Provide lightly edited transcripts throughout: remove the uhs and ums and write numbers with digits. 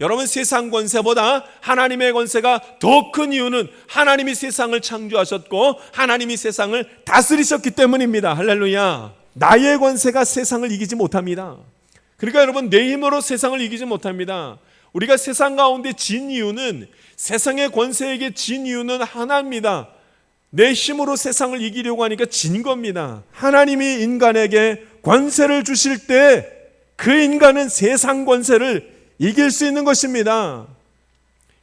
여러분, 세상 권세보다 하나님의 권세가 더 큰 이유는 하나님이 세상을 창조하셨고 하나님이 세상을 다스리셨기 때문입니다. 할렐루야. 나의 권세가 세상을 이기지 못합니다. 그러니까 여러분, 내 힘으로 세상을 이기지 못합니다. 우리가 세상 가운데 진 이유는, 세상의 권세에게 진 이유는 하나입니다. 내 힘으로 세상을 이기려고 하니까 진 겁니다. 하나님이 인간에게 권세를 주실 때 그 인간은 세상 권세를 이길 수 있는 것입니다.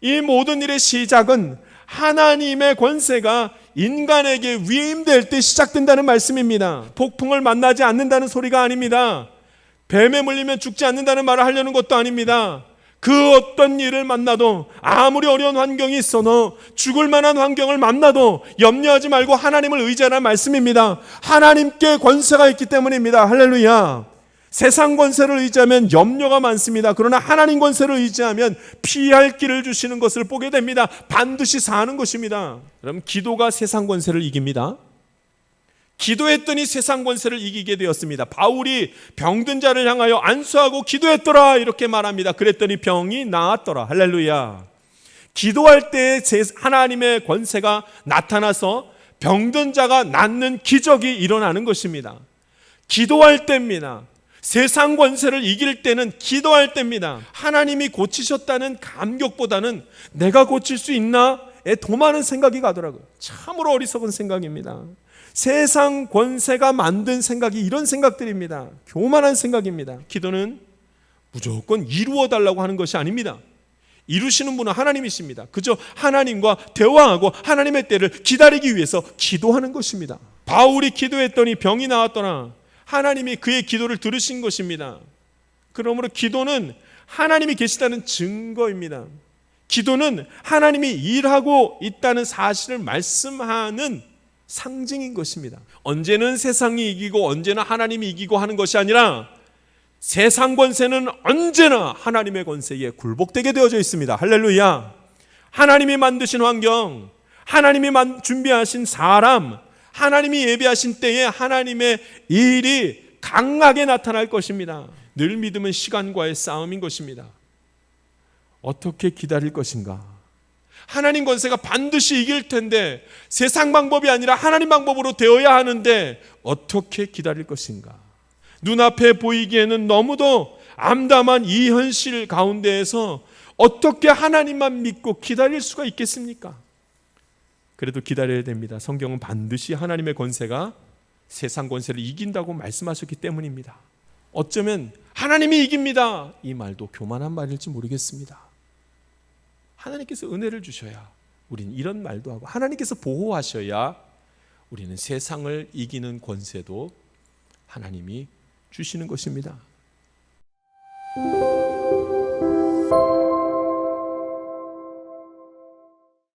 이 모든 일의 시작은 하나님의 권세가 인간에게 위임될 때 시작된다는 말씀입니다. 폭풍을 만나지 않는다는 소리가 아닙니다. 뱀에 물리면 죽지 않는다는 말을 하려는 것도 아닙니다. 그 어떤 일을 만나도, 아무리 어려운 환경이 있어도, 죽을 만한 환경을 만나도 염려하지 말고 하나님을 의지하라는 말씀입니다. 하나님께 권세가 있기 때문입니다. 할렐루야. 세상 권세를 의지하면 염려가 많습니다. 그러나 하나님 권세를 의지하면 피할 길을 주시는 것을 보게 됩니다. 반드시 사는 것입니다. 그럼 기도가 세상 권세를 이깁니다. 기도했더니 세상 권세를 이기게 되었습니다. 바울이 병든 자를 향하여 안수하고 기도했더라 이렇게 말합니다. 그랬더니 병이 나았더라. 할렐루야. 기도할 때 하나님의 권세가 나타나서 병든 자가 낫는 기적이 일어나는 것입니다. 기도할 때입니다. 세상 권세를 이길 때는 기도할 때입니다. 하나님이 고치셨다는 감격보다는 내가 고칠 수 있나에 더 많은 생각이 가더라고요. 참으로 어리석은 생각입니다. 세상 권세가 만든 생각이 이런 생각들입니다. 교만한 생각입니다. 기도는 무조건 이루어 달라고 하는 것이 아닙니다. 이루시는 분은 하나님이십니다. 그저 하나님과 대화하고 하나님의 때를 기다리기 위해서 기도하는 것입니다. 바울이 기도했더니 병이 나았더라. 하나님이 그의 기도를 들으신 것입니다. 그러므로 기도는 하나님이 계시다는 증거입니다. 기도는 하나님이 일하고 있다는 사실을 말씀하는 상징인 것입니다. 언제는 세상이 이기고 언제나 하나님이 이기고 하는 것이 아니라 세상 권세는 언제나 하나님의 권세에 굴복되게 되어져 있습니다. 할렐루야. 하나님이 만드신 환경, 하나님이 준비하신 사람, 하나님이 예비하신 때에 하나님의 일이 강하게 나타날 것입니다. 늘 믿음은 시간과의 싸움인 것입니다. 어떻게 기다릴 것인가? 하나님 권세가 반드시 이길 텐데 세상 방법이 아니라 하나님 방법으로 되어야 하는데 어떻게 기다릴 것인가? 눈앞에 보이기에는 너무도 암담한 이 현실 가운데에서 어떻게 하나님만 믿고 기다릴 수가 있겠습니까? 그래도 기다려야 됩니다. 성경은 반드시 하나님의 권세가 세상 권세를 이긴다고 말씀하셨기 때문입니다. 어쩌면 하나님이 이깁니다, 이 말도 교만한 말일지 모르겠습니다. 하나님께서 은혜를 주셔야 우리는 이런 말도 하고, 하나님께서 보호하셔야 우리는 세상을 이기는 권세도 하나님이 주시는 것입니다.